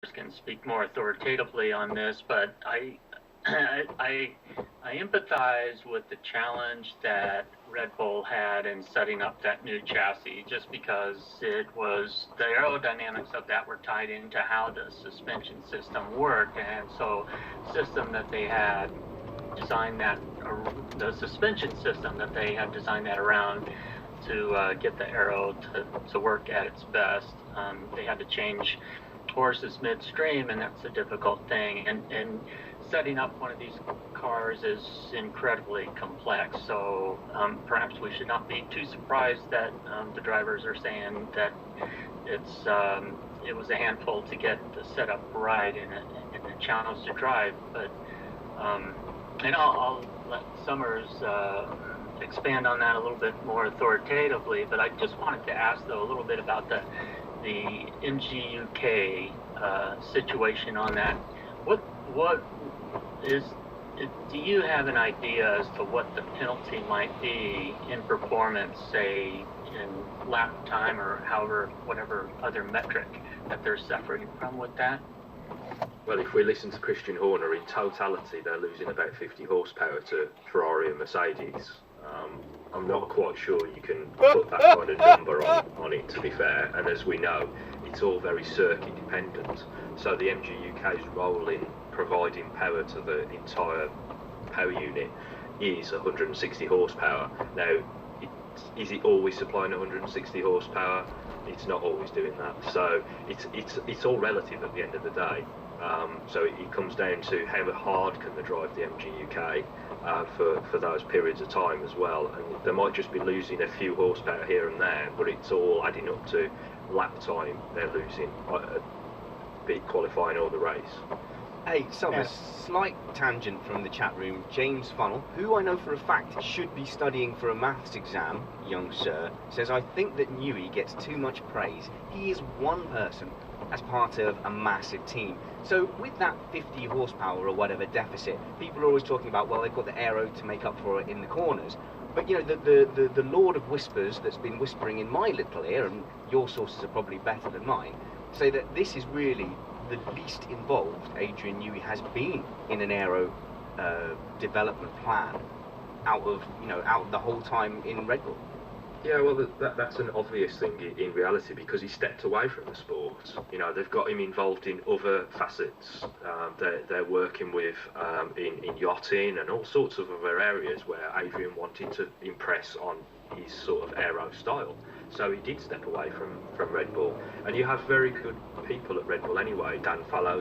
can speak more authoritatively on this, but I empathize with the challenge that Red Bull had in setting up that new chassis, just because it was the aerodynamics of that were tied into how the suspension system worked, and so the system that they had designed that, or the suspension system that they had designed that around to get the aero to work at its best. They had to change horses midstream, and that's a difficult thing. And setting up one of these cars is incredibly complex. So perhaps we should not be too surprised that the drivers are saying that it was a handful to get the setup right and a challenge to drive. But and I'll let Summers expand on that a little bit more authoritatively. But I just wanted to ask though a little bit about the MGUK situation on that. What is? Do you have an idea as to what the penalty might be in performance, say in lap time or whatever other metric that they're suffering from with that? Well, if we listen to Christian Horner, in totality they're losing about 50 horsepower to Ferrari and Mercedes. I'm not quite sure you can put that kind of number on it, to be fair, and as we know, it's all very circuit dependent. So the MGUK's role in providing power to the entire power unit is 160 horsepower. Now, is it always supplying 160 horsepower? It's not always doing that. So it's all relative at the end of the day. So it comes down to how hard can they drive the MGUK for those periods of time as well. And they might just be losing a few horsepower here and there, but it's all adding up to lap time they're losing, be it qualifying or the race. Hey, Summers, slight tangent from the chat room. James Funnell, who I know for a fact should be studying for a maths exam, young sir, says, I think that Newey gets too much praise. He is one person as part of a massive team. So with that 50 horsepower or whatever deficit, people are always talking about, well, they've got the aero to make up for it in the corners. But, you know, the Lord of Whispers that's been whispering in my little ear, and your sources are probably better than mine, say that this is really the least involved Adrian Newey has been in an aero development plan out of the whole time in Red Bull. Yeah, well, that's an obvious thing in reality, because he stepped away from the sport. You know, they've got him involved in other facets. They're working with in yachting and all sorts of other areas where Adrian wanted to impress on his sort of aero style. So he did step away from Red Bull. And you have very good people at Red Bull anyway. Dan Fallows